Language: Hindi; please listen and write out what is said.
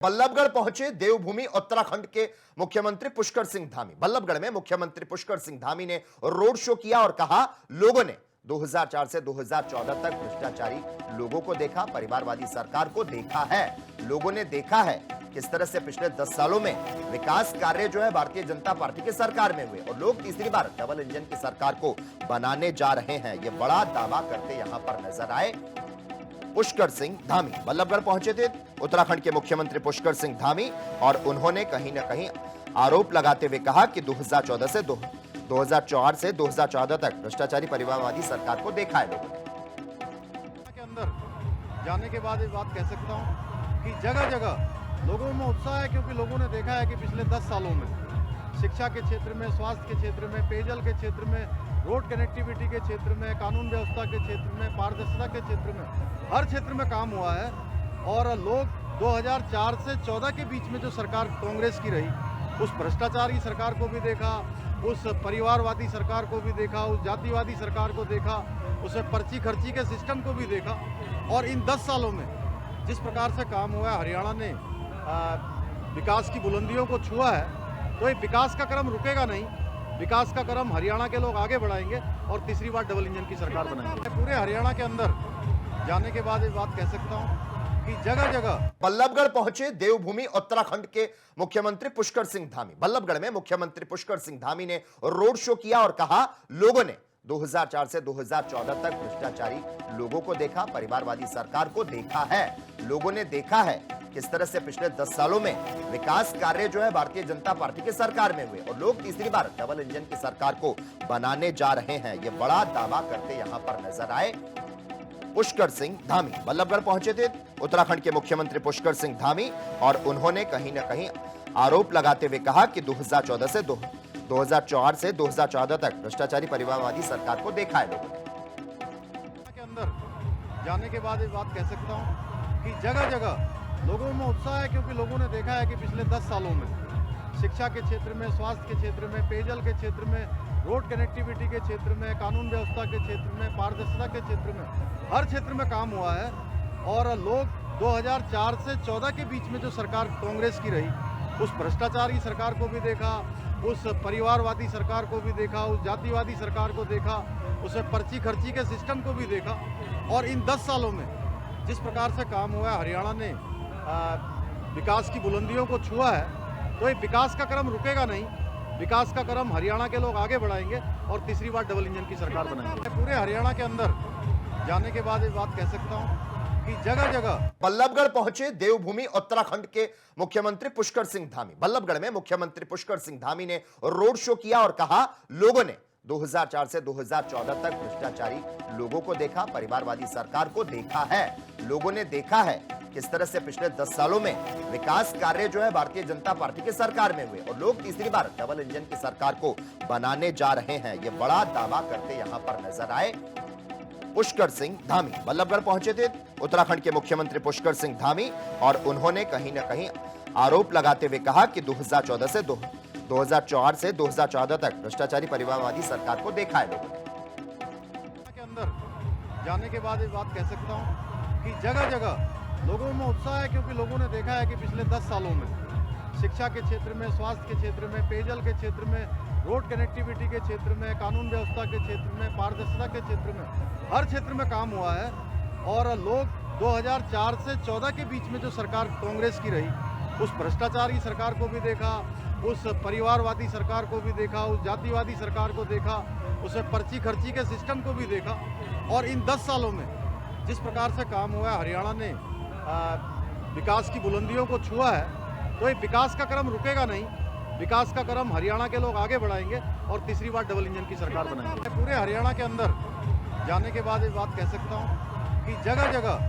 बल्लभगढ़ पहुंचे देवभूमि उत्तराखंड के मुख्यमंत्री पुष्कर सिंह धामी। बल्लभगढ़ में मुख्यमंत्री पुष्कर सिंह धामी ने रोड शो किया और कहा, लोगों ने 2004 से 2014 तक भ्रष्टाचारी लोगों को देखा, परिवारवादी सरकार को देखा है। लोगों ने देखा है किस तरह से पिछले 10 सालों में विकास कार्य जो है भारतीय जनता पार्टी की सरकार में हुए और लोग तीसरी बार डबल इंजन की सरकार को बनाने जा रहे हैं। यह बड़ा दावा करते यहां पर नजर आए पुष्कर सिंह धामी। बल्लभगढ़ पहुंचे थे उत्तराखंड के मुख्यमंत्री पुष्कर सिंह धामी और उन्होंने कहीं न कहीं आरोप लगाते हुए कहा कि 2004 से 2014 तक भ्रष्टाचारी परिवारवादी सरकार को देखा है। लोगों के अंदर जाने के बाद ये बात कह सकता हूं कि जगह जगह लोगों में उत्साह है, क्योंकि लोगों ने देखा है कि पिछले 10 सालों में शिक्षा के क्षेत्र में, स्वास्थ्य के क्षेत्र में, पेयजल के क्षेत्र में, रोड कनेक्टिविटी के क्षेत्र में, कानून व्यवस्था के क्षेत्र में, पारदर्शिता के क्षेत्र में, हर क्षेत्र में काम हुआ है। और लोग 2004 से 14 के बीच में जो सरकार कांग्रेस की रही, उस भ्रष्टाचारी सरकार को भी देखा, उस परिवारवादी सरकार को भी देखा, उस जातिवादी सरकार को देखा, उसमें पर्ची खर्ची के सिस्टम को भी देखा। और इन 10 सालों में जिस प्रकार से काम हुआ है, हरियाणा ने विकास की बुलंदियों को छुआ है, तो ये विकास का क्रम रुकेगा नहीं। विकास का क्रम हरियाणा के लोग आगे बढ़ाएंगे और तीसरी बार डबल इंजन की सरकार बनाएंगे। पूरे हरियाणा के अंदर जाने के बाद ये बात कह सकता हूं कि जगह जगह बल्लभगढ़ पहुंचे देवभूमि उत्तराखंड के मुख्यमंत्री पुष्कर सिंह धामी। बल्लभगढ़ में मुख्यमंत्री पुष्कर सिंह धामी ने रोड शो किया और कहा, लोगों ने 2004 से 2014 तक भ्रष्टाचारी लोगों को देखा, परिवारवादी सरकार को देखा है। लोगों ने देखा है किस तरह से पिछले 10 सालों में विकास कार्य जो है भारतीय जनता पार्टी की सरकार में हुए और लोग तीसरी बार डबल इंजन की सरकार को बनाने जा रहे हैं। यह बड़ा दावा करते यहां पर नजर आए पुष्कर सिंह धामी। बल्लभगढ़ पहुंचे थे उत्तराखंड के मुख्यमंत्री पुष्कर सिंह धामी और उन्होंने कहीं न कहीं आरोप लगाते हुए कहा कि 2004 से 2014 तक भ्रष्टाचारी परिवारवादी सरकार को देखा है। लोगों के अंदर जाने के बाद ये बात कह सकता हूं कि जगह जगह लोगों में उत्साह है, क्योंकि लोगों ने देखा है कि पिछले 10 सालों में शिक्षा के क्षेत्र में, स्वास्थ्य के क्षेत्र में, पेयजल के क्षेत्र में, रोड कनेक्टिविटी के क्षेत्र में, कानून व्यवस्था के क्षेत्र में, पारदर्शिता के क्षेत्र में, हर क्षेत्र में काम हुआ है। और लोग 2004 से 14 के बीच में जो सरकार कांग्रेस की रही, उस भ्रष्टाचारी सरकार को भी देखा, उस परिवारवादी सरकार को भी देखा, उस जातिवादी सरकार को देखा, उसमें पर्ची खर्ची के सिस्टम को भी देखा। और इन 10 सालों में जिस प्रकार से काम हुआ है, हरियाणा ने विकास की बुलंदियों को छुआ है, तो ये विकास का क्रम रुकेगा नहीं। विकास का क्रम हरियाणा के लोग आगे बढ़ाएंगे और तीसरी बार डबल इंजन की सरकार बनाएंगे। पूरे हरियाणा के अंदर जाने के बाद ये बात कह सकता हूं कि जगह जगह बल्लभगढ़ पहुंचे देवभूमि उत्तराखंड के मुख्यमंत्री पुष्कर सिंह धामी। बल्लभगढ़ में मुख्यमंत्री पुष्कर सिंह धामी ने रोड शो किया और कहा, लोगों ने 2004 से 2014 तक भ्रष्टाचारी लोगों को देखा, परिवारवादी सरकार को देखा है। लोगों ने देखा है किस तरह से पिछले 10 सालों में विकास कार्य जो है भारतीय जनता पार्टी की सरकार में हुए और लोग तीसरी बार डबल इंजन की सरकार को बनाने जा रहे हैं। यह बड़ा दावा करते यहां पर नजर आए पुष्कर सिंह धामी। बल्लभगढ़ पहुंचे थे उत्तराखंड के मुख्यमंत्री पुष्कर सिंह धामी और उन्होंने कहीं न कहीं आरोप लगाते हुए कहा कि 2004 से 2014 तक भ्रष्टाचारी परिवारवादी सरकार को देखा है। लोगों के अंदर जाने के बाद ये बात कह सकता हूं कि जगह जगह लोगों में उत्साह है, क्योंकि लोगों ने देखा है कि पिछले 10 सालों में शिक्षा के क्षेत्र में, स्वास्थ्य के क्षेत्र में, पेयजल के क्षेत्र में, रोड कनेक्टिविटी के क्षेत्र में, कानून व्यवस्था के क्षेत्र में, पारदर्शिता के क्षेत्र में, हर क्षेत्र में काम हुआ है। और लोग 2004 से 14 के बीच में जो सरकार कांग्रेस की रही, उस भ्रष्टाचारी सरकार को भी देखा, उस परिवारवादी सरकार को भी देखा, उस जातिवादी सरकार को देखा, उसमें पर्ची खर्ची के सिस्टम को भी देखा। और इन 10 सालों में जिस प्रकार से काम हुआ है, हरियाणा ने विकास की बुलंदियों को छुआ है, तो ये विकास का क्रम रुकेगा नहीं। विकास का क्रम हरियाणा के लोग आगे बढ़ाएंगे और तीसरी बार डबल इंजन की सरकार बनाएंगे। पूरे हरियाणा के अंदर जाने के बाद ये बात कह सकता हूं कि जगह जगह